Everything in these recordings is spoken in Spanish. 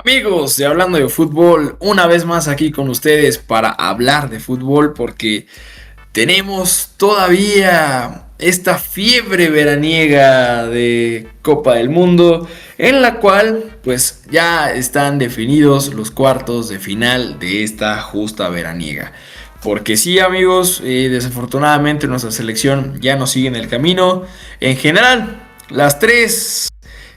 Amigos de Hablando de Fútbol, una vez más aquí con ustedes para hablar de fútbol porque tenemos todavía esta fiebre veraniega de Copa del Mundo en la cual pues ya están definidos los cuartos de final de esta justa veraniega. Porque sí, amigos, desafortunadamente nuestra selección ya no sigue en el camino. En general, las tres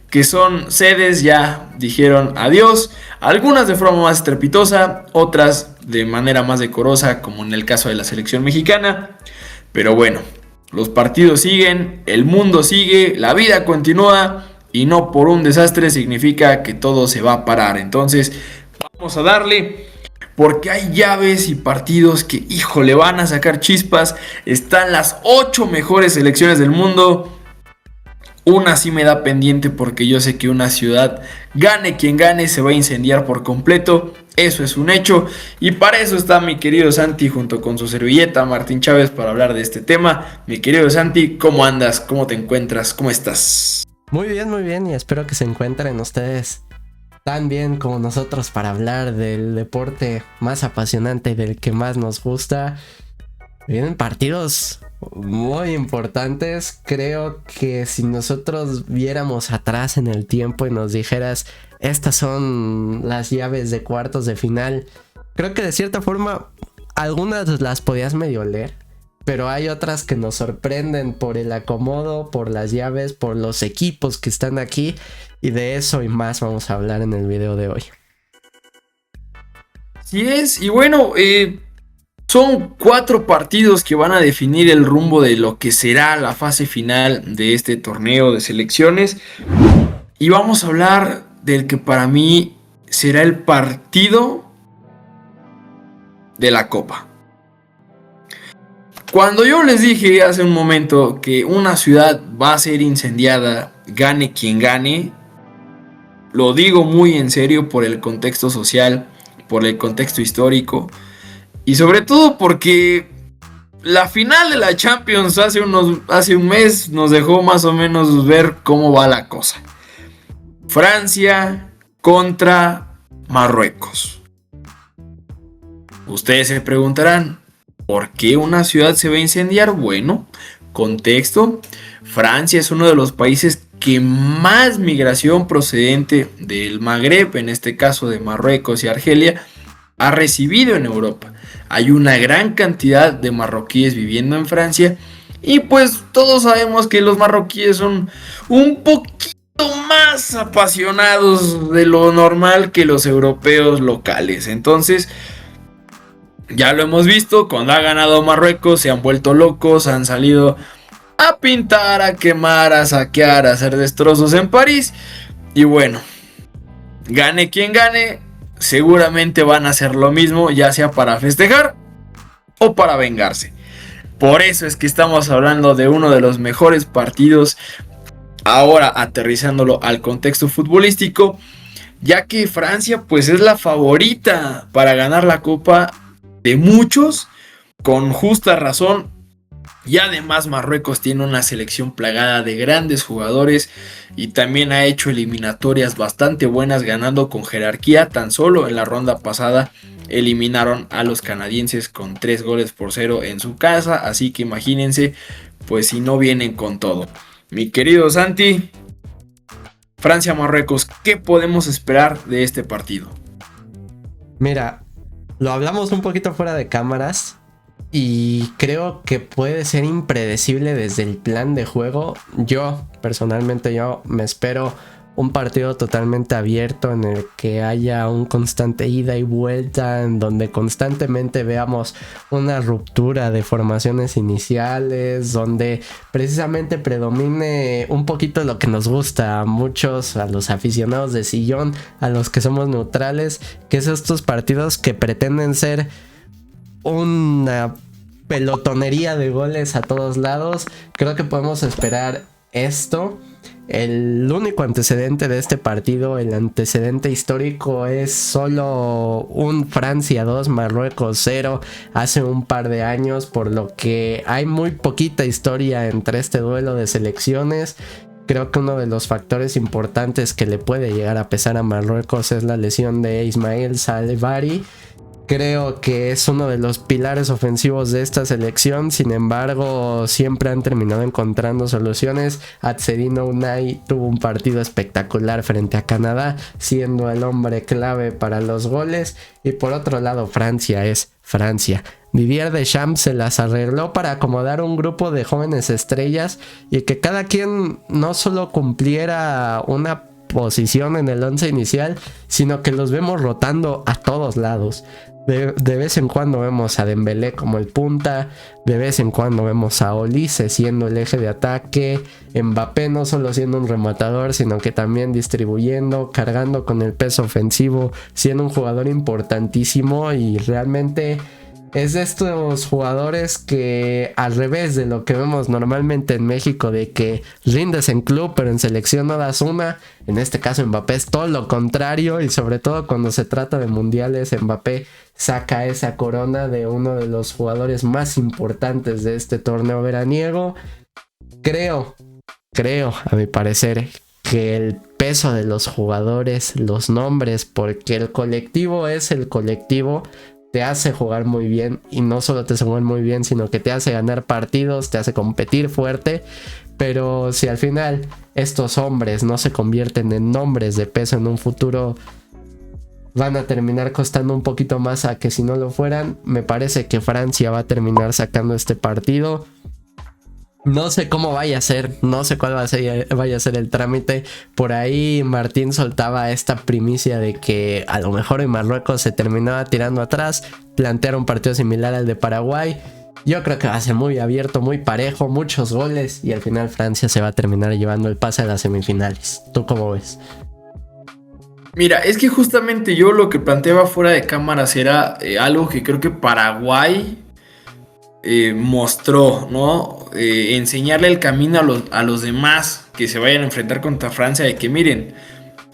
que son sedes ya dijeron adiós, algunas de forma más estrepitosa, otras de manera más decorosa, como en el caso de la selección mexicana. Pero bueno, los partidos siguen, el mundo sigue, la vida continúa y no por un desastre significa que todo se va a parar. Entonces, vamos a darle. Porque hay llaves y partidos que, híjole, van a sacar chispas. Están las 8 mejores selecciones del mundo. Una sí me da pendiente porque yo sé que una ciudad, gane quien gane, se va a incendiar por completo. Eso es un hecho. Y para eso está mi querido Santi junto con su servilleta Martín Chávez para hablar de este tema. Mi querido Santi, ¿cómo andas? ¿Cómo te encuentras? ¿Cómo estás? Muy bien y espero que se encuentren ustedes tan bien como nosotros para hablar del deporte más apasionante y del que más nos gusta. Vienen partidos muy importantes. Creo que si nosotros viéramos atrás en el tiempo y nos dijeras estas son las llaves de cuartos de final, creo que de cierta forma algunas las podías medio leer, pero hay otras que nos sorprenden por el acomodo, por las llaves, por los equipos que están aquí. Y de eso y más vamos a hablar en el video de hoy. Sí es, y bueno, son 4 partidos que van a definir el rumbo de lo que será la fase final de este torneo de selecciones. Y vamos a hablar del que para mí será el partido de la Copa. Cuando yo les dije hace un momento que una ciudad va a ser incendiada, gane quien gane, lo digo muy en serio por el contexto social, por el contexto histórico y sobre todo porque la final de la Champions hace un mes nos dejó más o menos ver cómo va la cosa. Francia contra Marruecos. Ustedes se preguntarán, ¿por qué una ciudad se va a incendiar? Bueno, contexto. Francia es uno de los países que más migración procedente del Magreb, en este caso de Marruecos y Argelia, ha recibido en Europa. Hay una gran cantidad de marroquíes viviendo en Francia y pues todos sabemos que los marroquíes son un poquito más apasionados de lo normal que los europeos locales. Entonces, ya lo hemos visto, cuando ha ganado Marruecos se han vuelto locos, han salido a pintar, a quemar, a saquear, a hacer destrozos en París. Y bueno, gane quien gane, seguramente van a hacer lo mismo, ya sea para festejar o para vengarse. Por eso es que estamos hablando de uno de los mejores partidos, ahora aterrizándolo al contexto futbolístico, ya que Francia pues es la favorita para ganar la Copa de muchos, con justa razón. Y además Marruecos tiene una selección plagada de grandes jugadores y también ha hecho eliminatorias bastante buenas, ganando con jerarquía. Tan solo en la ronda pasada eliminaron a los canadienses con 3-0 en su casa, así que imagínense pues si no vienen con todo. Mi querido Santi, Francia-Marruecos, ¿qué podemos esperar de este partido? Mira, lo hablamos un poquito fuera de cámaras y creo que puede ser impredecible desde el plan de juego. Personalmente me espero un partido totalmente abierto en el que haya un constante ida y vuelta, en donde constantemente veamos una ruptura de formaciones iniciales, donde precisamente predomine un poquito lo que nos gusta a muchos, a los aficionados de sillón, a los que somos neutrales, que es estos partidos que pretenden ser una pelotonería de goles a todos lados. Creo que podemos esperar esto. El único antecedente de este partido, el antecedente histórico, es solo un Francia 2, Marruecos 0 hace un par de años, por lo que hay muy poquita historia entre este duelo de selecciones. Creo que uno de los factores importantes que le puede llegar a pesar a Marruecos es la lesión de Ismael Salibari. Creo que es uno de los pilares ofensivos de esta selección. Sin embargo, siempre han terminado encontrando soluciones. Azzedine Ounahi tuvo un partido espectacular frente a Canadá, siendo el hombre clave para los goles. Y por otro lado, Francia es Francia. Didier Deschamps se las arregló para acomodar un grupo de jóvenes estrellas y que cada quien no solo cumpliera una posición en el once inicial, sino que los vemos rotando a todos lados. De vez en cuando vemos a Dembélé como el punta, de vez en cuando vemos a Olise siendo el eje de ataque, Mbappé no solo siendo un rematador, sino que también distribuyendo, cargando con el peso ofensivo, siendo un jugador importantísimo. Y realmente es de estos jugadores que, al revés de lo que vemos normalmente en México, de que rindes en club pero en selección no das una, en este caso Mbappé es todo lo contrario. Y sobre todo cuando se trata de mundiales, Mbappé saca esa corona de uno de los jugadores más importantes de este torneo veraniego. Creo, a mi parecer, que el peso de los jugadores, los nombres, porque el colectivo es el colectivo, te hace jugar muy bien. Y no solo te hace jugar muy bien, sino que te hace ganar partidos, te hace competir fuerte. Pero si al final estos hombres no se convierten en nombres de peso en un futuro, van a terminar costando un poquito más a que si no lo fueran. Me parece que Francia va a terminar sacando este partido. No sé cómo vaya a ser, no sé cuál vaya a ser el trámite. Por ahí Martín soltaba esta primicia de que a lo mejor en Marruecos se terminaba tirando atrás, plantear un partido similar al de Paraguay. Yo creo que va a ser muy abierto, muy parejo, muchos goles, y al final Francia se va a terminar llevando el pase a las semifinales. ¿Tú cómo ves? Mira, es que justamente yo lo que planteaba fuera de cámaras era algo que creo que Paraguay mostró, ¿no? Enseñarle el camino a los demás que se vayan a enfrentar contra Francia, de que miren,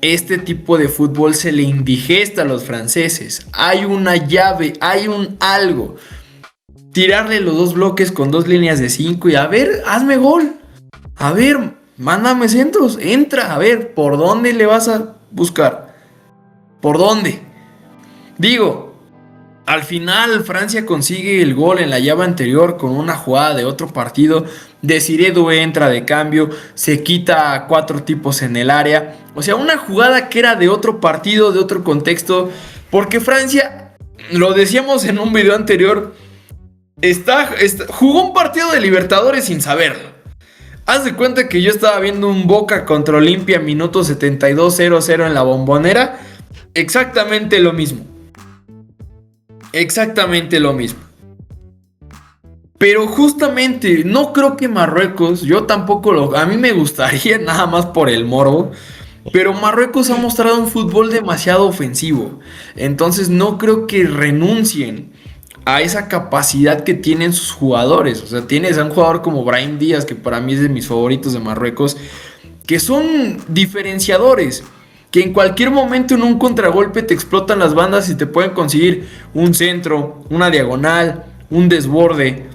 este tipo de fútbol se le indigesta a los franceses. Hay una llave, hay un algo. Tirarle los dos bloques con dos líneas de 5 y a ver, hazme gol. A ver, mándame centros, entra, a ver, ¿por dónde le vas a buscar? ¿Por dónde? Digo, al final Francia consigue el gol en la llave anterior con una jugada de otro partido. Desiré Doué entra de cambio, se quita a 4 tipos en el área. O sea, una jugada que era de otro partido, de otro contexto. Porque Francia, lo decíamos en un video anterior, jugó un partido de Libertadores sin saberlo. Haz de cuenta que yo estaba viendo un Boca contra Olimpia minuto 72, 0-0 en la Bombonera. Exactamente lo mismo. Exactamente lo mismo. Pero justamente no creo que Marruecos, yo tampoco a mí me gustaría nada más por el morbo, pero Marruecos ha mostrado un fútbol demasiado ofensivo. Entonces no creo que renuncien a esa capacidad que tienen sus jugadores. O sea, tienes a un jugador como Brahim Díaz, que para mí es de mis favoritos de Marruecos, que son diferenciadores, que en cualquier momento en un contragolpe te explotan las bandas y te pueden conseguir un centro, una diagonal, un desborde,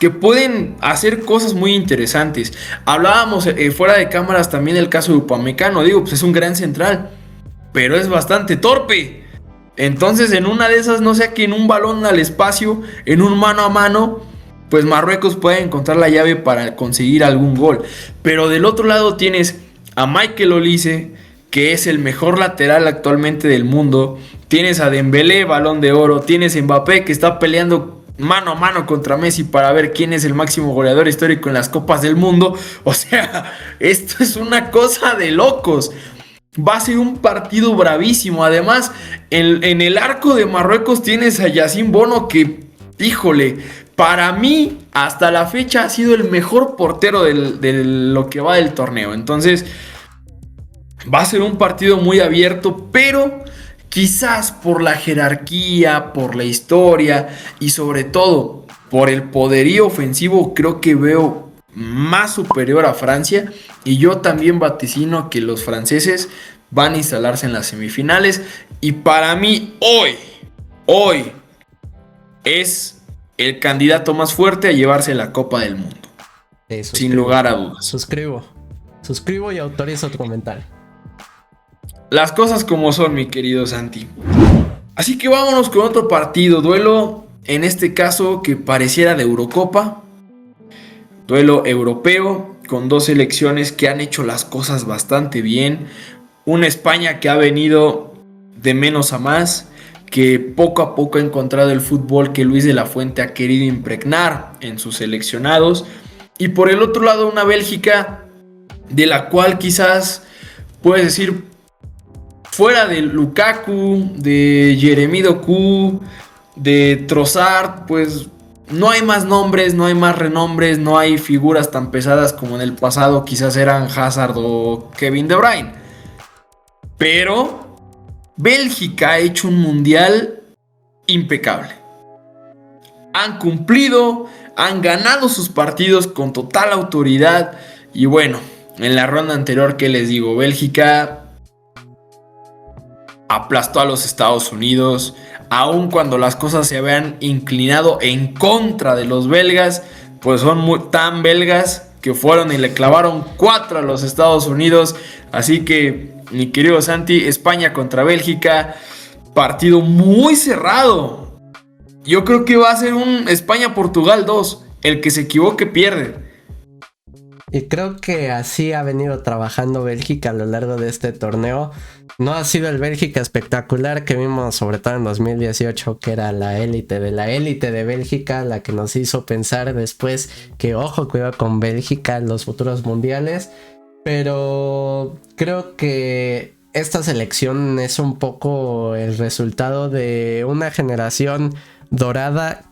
que pueden hacer cosas muy interesantes. Hablábamos fuera de cámaras también del caso de Upamecano. Digo, pues es un gran central, pero es bastante torpe. Entonces en una de esas, no sea que en un balón al espacio, en un mano a mano, pues Marruecos puede encontrar la llave para conseguir algún gol. Pero del otro lado tienes a Michael Olise, que es el mejor lateral actualmente del mundo. Tienes a Dembélé, Balón de Oro. Tienes a Mbappé, que está peleando mano a mano contra Messi para ver quién es el máximo goleador histórico en las Copas del Mundo. O sea, esto es una cosa de locos. Va a ser un partido bravísimo. Además, en el arco de Marruecos tienes a Yacine Bono, que, híjole, para mí, hasta la fecha ha sido el mejor portero de lo que va del torneo. Entonces, va a ser un partido muy abierto, pero quizás por la jerarquía, por la historia y sobre todo por el poderío ofensivo, creo que veo más superior a Francia. Y yo también vaticino que los franceses van a instalarse en las semifinales. Y para mí hoy es el candidato más fuerte a llevarse la Copa del Mundo. Sin lugar a dudas. Suscribo. Suscribo y autorizo tu comentario. Las cosas como son, mi querido Santi. Así que vámonos con otro partido, duelo, en este caso que pareciera de Eurocopa. Duelo europeo, con dos selecciones que han hecho las cosas bastante bien. Una España que ha venido de menos a más, que poco a poco ha encontrado el fútbol que Luis de la Fuente ha querido impregnar en sus seleccionados. Y por el otro lado, una Bélgica de la cual quizás puedes decir, fuera de Lukaku, de Jeremy Doku, de Trossard, pues no hay más nombres, no hay más renombres, no hay figuras tan pesadas como en el pasado quizás eran Hazard o Kevin De Bruyne. Pero Bélgica ha hecho un mundial impecable. Han cumplido, han ganado sus partidos con total autoridad. Y bueno, en la ronda anterior, ¿qué les digo? Bélgica aplastó a los Estados Unidos, aun cuando las cosas se habían inclinado en contra de los belgas, pues son tan belgas que fueron y le clavaron 4 a los Estados Unidos. Así que, mi querido Santi, España contra Bélgica, partido muy cerrado. Yo creo que va a ser un España-Portugal 2, el que se equivoque pierde. Y creo que así ha venido trabajando Bélgica a lo largo de este torneo. No ha sido el Bélgica espectacular que vimos sobre todo en 2018, que era la élite de Bélgica, la que nos hizo pensar después que ojo, cuidado con Bélgica en los futuros mundiales. Pero creo que esta selección es un poco el resultado de una generación dorada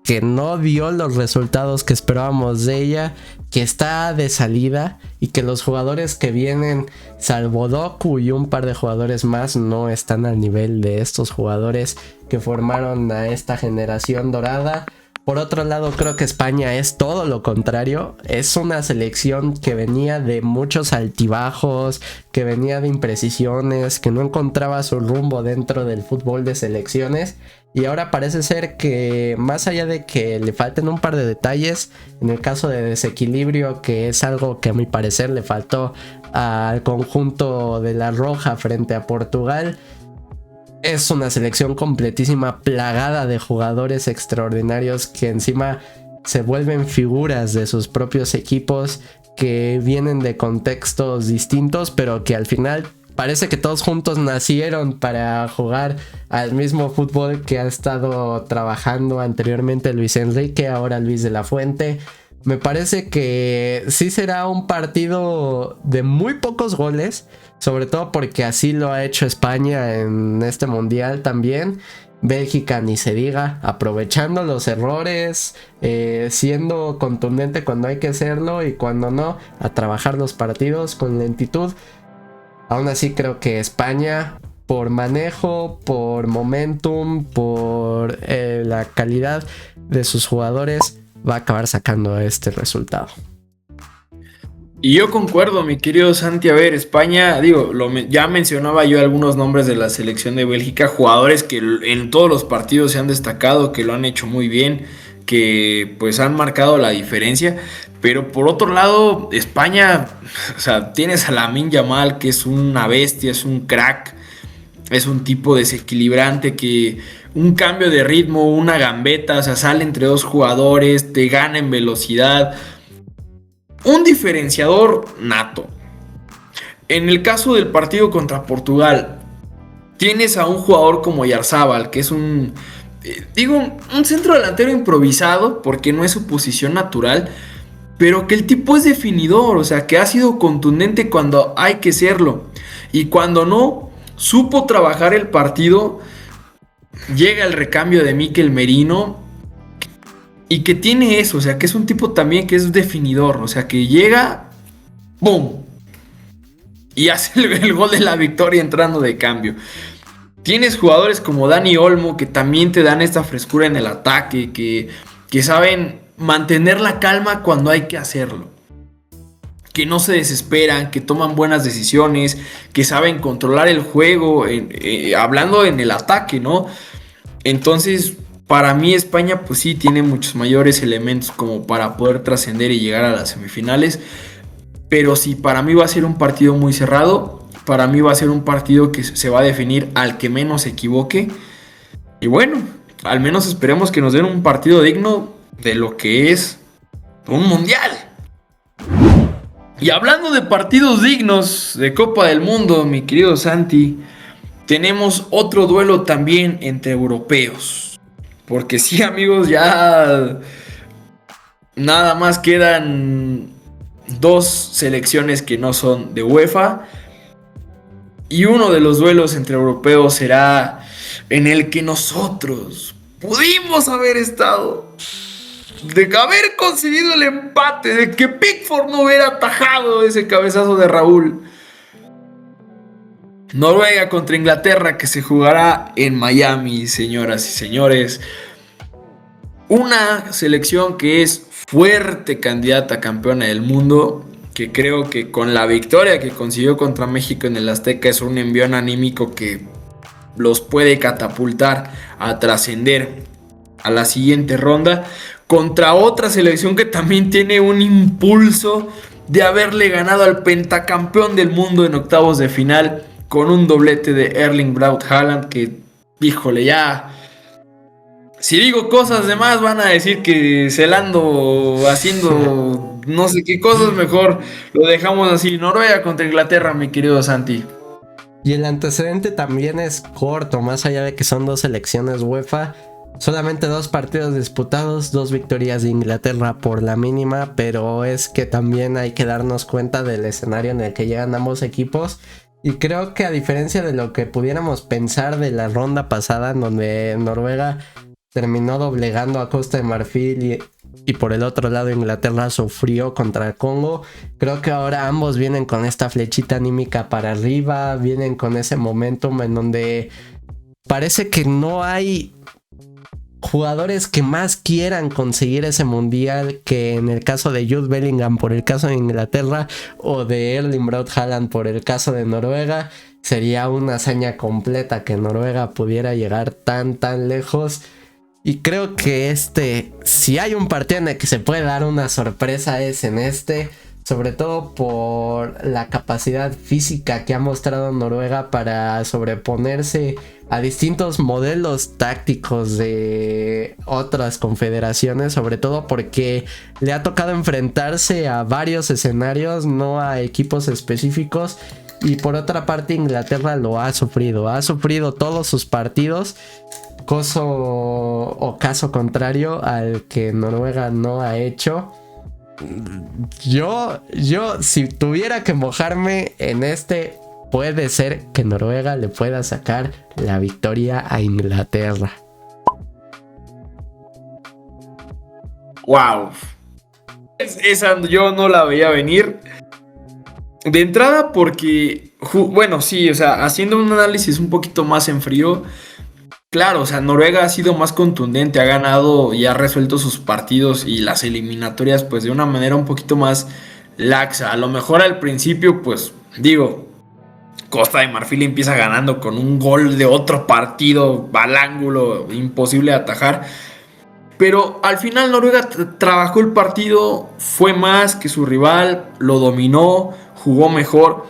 que no dio los resultados que esperábamos de ella, que está de salida y que los jugadores que vienen, salvo Doku y un par de jugadores más, no están al nivel de estos jugadores que formaron a esta generación dorada. Por otro lado, creo que España es todo lo contrario. Es una selección que venía de muchos altibajos, que venía de imprecisiones, que no encontraba su rumbo dentro del fútbol de selecciones. Y ahora parece ser que, más allá de que le falten un par de detalles, en el caso de desequilibrio, que es algo que a mi parecer le faltó al conjunto de la Roja frente a Portugal, es una selección completísima, plagada de jugadores extraordinarios que encima se vuelven figuras de sus propios equipos, que vienen de contextos distintos, pero que al final parece que todos juntos nacieron para jugar al mismo fútbol que ha estado trabajando anteriormente Luis Enrique, ahora Luis de la Fuente. Me parece que sí será un partido de muy pocos goles, sobre todo porque así lo ha hecho España en este mundial también. Bélgica ni se diga, aprovechando los errores, siendo contundente cuando hay que hacerlo y cuando no, a trabajar los partidos con lentitud. Aún así creo que España, por manejo, por momentum, por la calidad de sus jugadores, va a acabar sacando este resultado. Y yo concuerdo, mi querido Santi. A ver, España, digo, ya mencionaba yo algunos nombres de la selección de Bélgica, jugadores que en todos los partidos se han destacado, que lo han hecho muy bien, que pues han marcado la diferencia. Pero por otro lado, España, o sea, tienes a Lamine Yamal, que es una bestia, es un crack, es un tipo desequilibrante que un cambio de ritmo, una gambeta, o sea, sale entre dos jugadores, te gana en velocidad. Un diferenciador nato. En el caso del partido contra Portugal, tienes a un jugador como Yarzábal, que es un centro delantero improvisado, porque no es su posición natural, pero que el tipo es definidor, o sea, que ha sido contundente cuando hay que serlo. Y cuando no, supo trabajar el partido. Llega el recambio de Mikel Merino y que tiene eso, o sea, que es un tipo también que es definidor, o sea, que llega, ¡pum! Y hace el gol de la victoria entrando de cambio. Tienes jugadores como Dani Olmo que también te dan esta frescura en el ataque, que saben mantener la calma cuando hay que hacerlo, que no se desesperan, que toman buenas decisiones, que saben controlar el juego, hablando en el ataque, ¿no? Entonces, para mí España pues sí tiene muchos mayores elementos como para poder trascender y llegar a las semifinales. Pero sí, para mí va a ser un partido muy cerrado. Para mí va a ser un partido que se va a definir al que menos se equivoque. Y bueno, al menos esperemos que nos den un partido digno de lo que es un mundial. Y hablando de partidos dignos de Copa del Mundo, mi querido Santi, tenemos otro duelo también entre europeos. Porque sí, amigos, ya nada más quedan dos selecciones que no son de UEFA. Y uno de los duelos entre europeos será en el que nosotros pudimos haber estado, de haber conseguido el empate, de que Pickford no hubiera atajado ese cabezazo de Raúl. Noruega contra Inglaterra, que se jugará en Miami, señoras y señores. Una selección que es fuerte candidata a campeona del mundo, que creo que con la victoria que consiguió contra México en el Azteca es un envión anímico que los puede catapultar a trascender a la siguiente ronda, contra otra selección que también tiene un impulso de haberle ganado al pentacampeón del mundo en octavos de final, con un doblete de Erling Braut Haaland, que, híjole, ya... Si digo cosas de más van a decir que se la ando haciendo no sé qué cosas, mejor lo dejamos así. Noruega contra Inglaterra, mi querido Santi. Y el antecedente también es corto, más allá de que son dos selecciones UEFA. Solamente 2 partidos disputados, 2 victorias de Inglaterra por la mínima, pero es que también hay que darnos cuenta del escenario en el que llegan ambos equipos. Y creo que a diferencia de lo que pudiéramos pensar de la ronda pasada, en donde Noruega terminó doblegando a Costa de Marfil y por el otro lado Inglaterra sufrió contra el Congo, creo que ahora ambos vienen con esta flechita anímica para arriba, vienen con ese momentum en donde parece que no hay jugadores que más quieran conseguir ese mundial que en el caso de Jude Bellingham por el caso de Inglaterra o de Erling Braut Haaland por el caso de Noruega. Sería una hazaña completa que Noruega pudiera llegar tan lejos. Y creo que si hay un partido en el que se puede dar una sorpresa es en sobre todo por la capacidad física que ha mostrado Noruega para sobreponerse a distintos modelos tácticos de otras confederaciones, sobre todo porque le ha tocado enfrentarse a varios escenarios, no a equipos específicos. Y por otra parte Inglaterra lo ha sufrido todos sus partidos, caso contrario al que Noruega no ha hecho. Yo si tuviera que mojarme en puede ser que Noruega le pueda sacar la victoria a Inglaterra. Wow. Esa yo no la veía venir. De entrada porque, bueno, sí, o sea, haciendo un análisis un poquito más en frío, claro, o sea, Noruega ha sido más contundente, ha ganado y ha resuelto sus partidos y las eliminatorias pues de una manera un poquito más laxa. A lo mejor al principio, pues, digo, Costa de Marfil empieza ganando con un gol de otro partido al ángulo, imposible de atajar. Pero al final Noruega trabajó el partido, fue más que su rival, lo dominó, jugó mejor.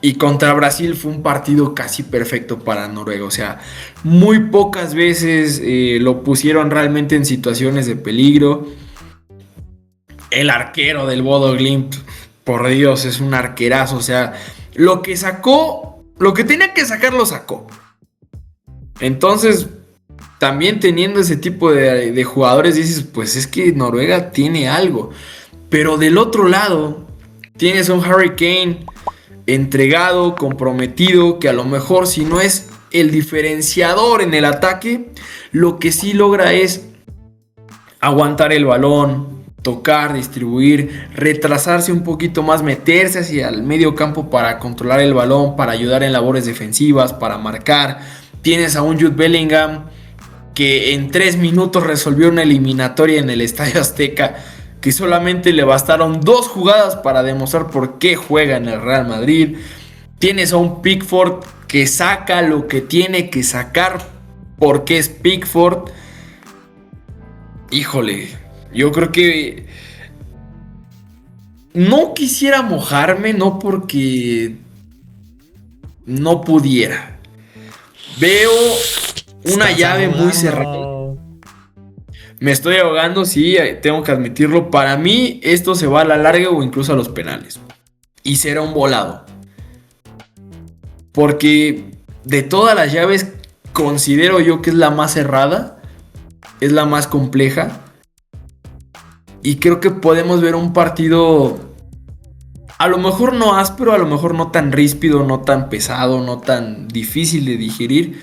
Y contra Brasil fue un partido casi perfecto para Noruega. O sea, muy pocas veces lo pusieron realmente en situaciones de peligro. El arquero del Bodo Glimt, por Dios, es un arquerazo. O sea, lo que sacó, lo que tenía que sacar lo sacó. Entonces, también teniendo ese tipo de jugadores, dices, pues es que Noruega tiene algo. Pero del otro lado, tienes a un Harry Kane entregado, comprometido, que a lo mejor si no es el diferenciador en el ataque, lo que sí logra es aguantar el balón, tocar, distribuir, retrasarse un poquito más, meterse hacia el medio campo para controlar el balón, para ayudar en labores defensivas, para marcar. Tienes a un Jude Bellingham que en 3 minutos resolvió una eliminatoria en el Estadio Azteca, que solamente le bastaron 2 jugadas para demostrar por qué juega en el Real Madrid. Tienes a un Pickford que saca lo que tiene que sacar porque es Pickford. Híjole, yo creo que no quisiera mojarme, no porque no pudiera. Veo una llave muy cerrada. Me estoy ahogando, sí, tengo que admitirlo. Para mí, esto se va a la larga o incluso a los penales. Y será un volado. Porque de todas las llaves, considero yo que es la más cerrada. Es la más compleja. Y creo que podemos ver un partido, a lo mejor no áspero, a lo mejor no tan ríspido, no tan pesado, no tan difícil de digerir.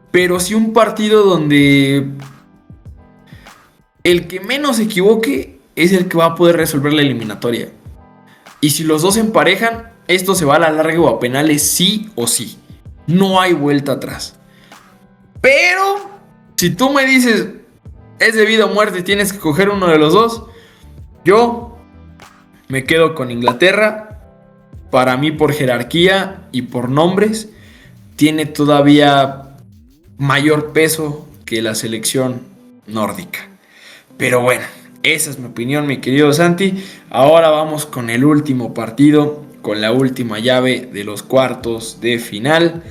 Pero sí un partido donde el que menos se equivoque es el que va a poder resolver la eliminatoria. Y si los dos se emparejan, esto se va a la larga o a penales sí o sí. No hay vuelta atrás. Pero si tú me dices es de vida o muerte, tienes que coger uno de los dos, yo me quedo con Inglaterra. Para mí, por jerarquía y por nombres, tiene todavía mayor peso que la selección nórdica. Pero bueno, esa es mi opinión, mi querido Santi. Ahora vamos con el último partido, con la última llave de los cuartos de final.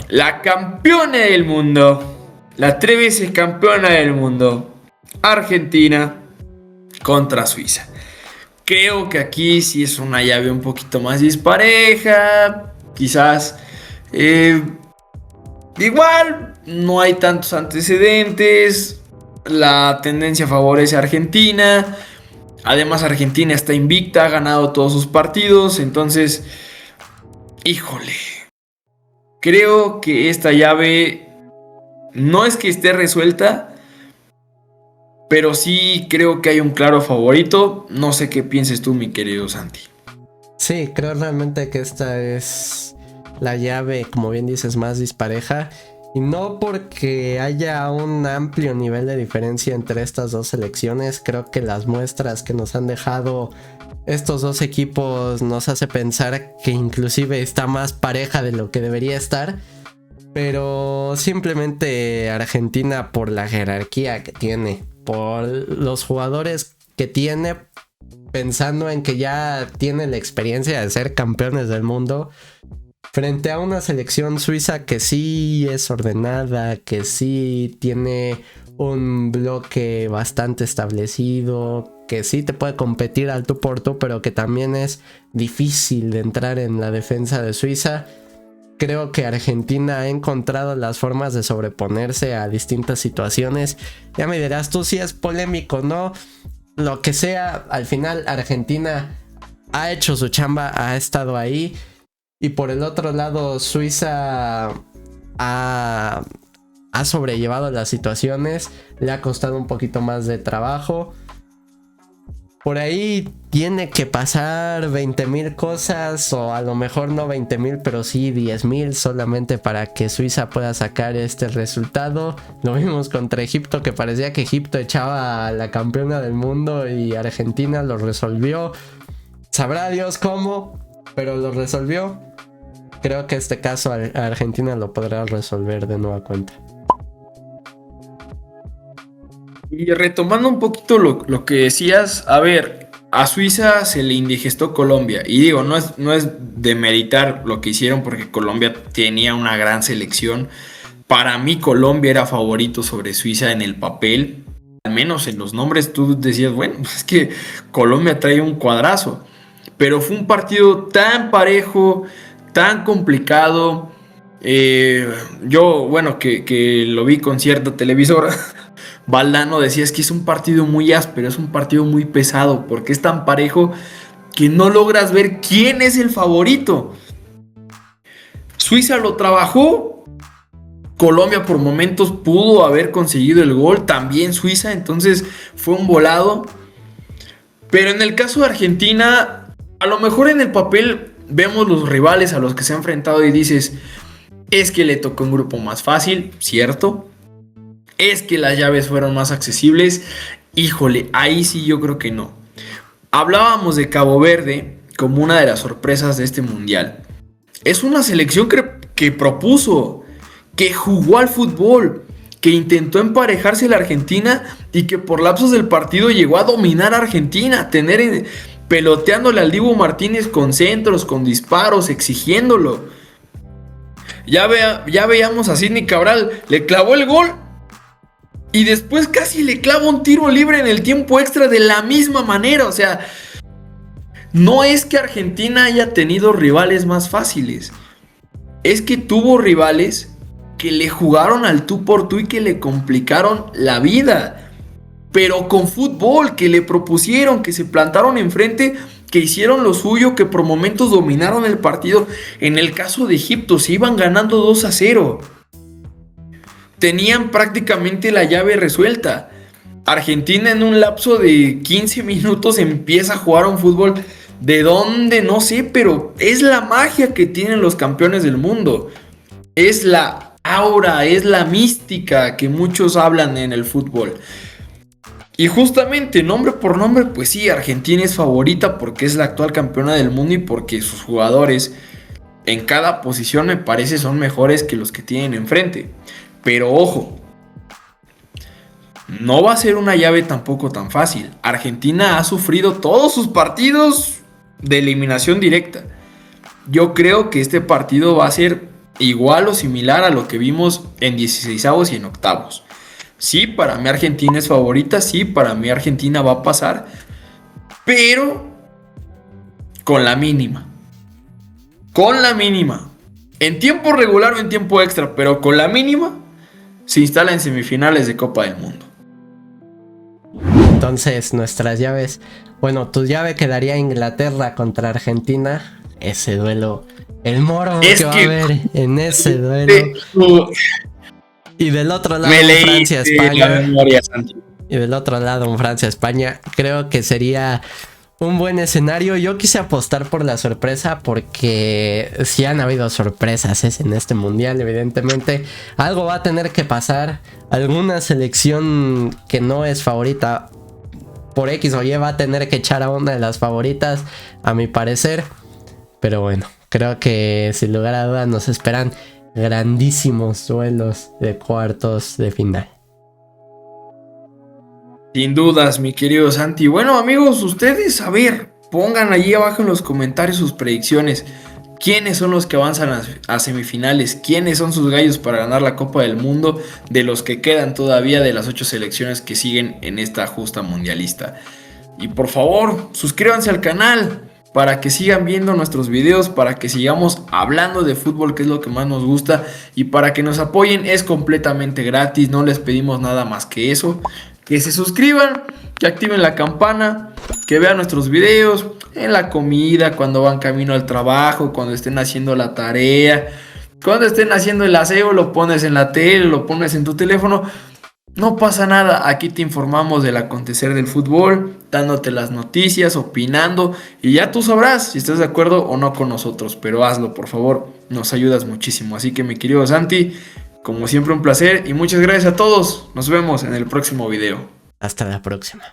La campeona del mundo, la 3 veces campeona del mundo, Argentina contra Suiza. Creo que aquí sí es una llave un poquito más dispareja. Quizás igual no hay tantos antecedentes. La tendencia favorece a Argentina. Además, Argentina está invicta, ha ganado todos sus partidos. Entonces, híjole, creo que esta llave no es que esté resuelta, pero sí creo que hay un claro favorito. No sé qué pienses tú, mi querido Santi. Sí, creo realmente que esta es la llave, como bien dices, más dispareja. Y no porque haya un amplio nivel de diferencia entre estas dos selecciones. Creo que las muestras que nos han dejado estos dos equipos nos hace pensar que inclusive está más pareja de lo que debería estar. Pero simplemente Argentina, por la jerarquía que tiene, por los jugadores que tiene, pensando en que ya tiene la experiencia de ser campeones del mundo, frente a una selección suiza que sí es ordenada, que sí tiene un bloque bastante establecido, que sí te puede competir al tú por tú, pero que también es difícil de entrar en la defensa de Suiza. Creo que Argentina ha encontrado las formas de sobreponerse a distintas situaciones. Ya me dirás tú si es polémico, ¿no? Lo que sea, al final Argentina ha hecho su chamba, ha estado ahí. Y por el otro lado, Suiza ha sobrellevado las situaciones. Le ha costado un poquito más de trabajo. Por ahí tiene que pasar 20,000 cosas, o a lo mejor no 20,000, pero sí 10,000 solamente para que Suiza pueda sacar este resultado. Lo vimos contra Egipto, que parecía que Egipto echaba a la campeona del mundo y Argentina lo resolvió. Sabrá Dios cómo, pero lo resolvió. Creo que este caso Argentina lo podrá resolver de nueva cuenta. Y retomando un poquito lo que decías, a ver, a Suiza se le indigestó Colombia. Y digo, no es demeritar lo que hicieron porque Colombia tenía una gran selección. Para mí Colombia era favorito sobre Suiza en el papel. Al menos en los nombres tú decías, bueno, es que Colombia trae un cuadrazo. Pero fue un partido tan parejo, tan complicado. Yo, bueno, que lo vi con cierta televisora. Valdano decía, es que es un partido muy áspero, es un partido muy pesado, porque es tan parejo que no logras ver quién es el favorito. Suiza lo trabajó, Colombia por momentos pudo haber conseguido el gol, también Suiza, entonces fue un volado. Pero en el caso de Argentina, a lo mejor en el papel vemos los rivales a los que se ha enfrentado y dices, es que le tocó un grupo más fácil, cierto. Es que las llaves fueron más accesibles. Híjole, ahí sí yo creo que no. Hablábamos de Cabo Verde como una de las sorpresas de este mundial. Es una selección que propuso, que jugó al fútbol, que intentó emparejarse la Argentina y que por lapsos del partido llegó a dominar a Argentina, peloteándole al Dibu Martínez con centros, con disparos, exigiéndolo. Ya veíamos a Sidney Cabral, le clavó el gol y después casi le clava un tiro libre en el tiempo extra de la misma manera. O sea, no es que Argentina haya tenido rivales más fáciles, es que tuvo rivales que le jugaron al tú por tú y que le complicaron la vida, pero con fútbol, que le propusieron, que se plantaron enfrente, que hicieron lo suyo, que por momentos dominaron el partido. En el caso de Egipto, se iban ganando 2-0. Tenían prácticamente la llave resuelta. Argentina en un lapso de 15 minutos empieza a jugar un fútbol de donde no sé, pero es la magia que tienen los campeones del mundo. Es la aura, es la mística que muchos hablan en el fútbol. Y justamente, nombre por nombre, pues sí, Argentina es favorita porque es la actual campeona del mundo y porque sus jugadores en cada posición me parece son mejores que los que tienen enfrente. Pero ojo, no va a ser una llave tampoco tan fácil. Argentina ha sufrido todos sus partidos de eliminación directa. Yo creo que este partido va a ser igual o similar a lo que vimos en 16avos y en octavos. Sí, para mí Argentina es favorita, sí, para mí Argentina va a pasar, pero con la mínima. Con la mínima. En tiempo regular o en tiempo extra, pero con la mínima, se instala en semifinales de Copa del Mundo. Entonces, nuestras llaves. Bueno, tu llave quedaría Inglaterra contra Argentina. Ese duelo. El morbo que va a haber en ese duelo. Y del otro lado, Francia-España. Y del otro lado, Francia-España. Creo que sería un buen escenario. Yo quise apostar por la sorpresa porque sí han habido sorpresas en este mundial. Evidentemente, algo va a tener que pasar. Alguna selección que no es favorita por X o Y va a tener que echar a una de las favoritas, a mi parecer. Pero bueno, creo que sin lugar a dudas nos esperan grandísimos duelos de cuartos de final. Sin dudas, mi querido Santi. Bueno, amigos, ustedes, a ver, pongan allí abajo en los comentarios sus predicciones. ¿Quiénes son los que avanzan a semifinales? ¿Quiénes son sus gallos para ganar la Copa del Mundo? De los que quedan todavía de las 8 selecciones que siguen en esta justa mundialista. Y por favor, suscríbanse al canal para que sigan viendo nuestros videos, para que sigamos hablando de fútbol, que es lo que más nos gusta, y para que nos apoyen. Es completamente gratis, no les pedimos nada más que eso. Que se suscriban, que activen la campana, que vean nuestros videos en la comida, cuando van camino al trabajo, cuando estén haciendo la tarea, cuando estén haciendo el aseo, lo pones en la tele, lo pones en tu teléfono. No pasa nada, aquí te informamos del acontecer del fútbol, dándote las noticias, opinando, y ya tú sabrás si estás de acuerdo o no con nosotros, pero hazlo, por favor, nos ayudas muchísimo. Así que, mi querido Santi, como siempre, un placer y muchas gracias a todos. Nos vemos en el próximo video. Hasta la próxima.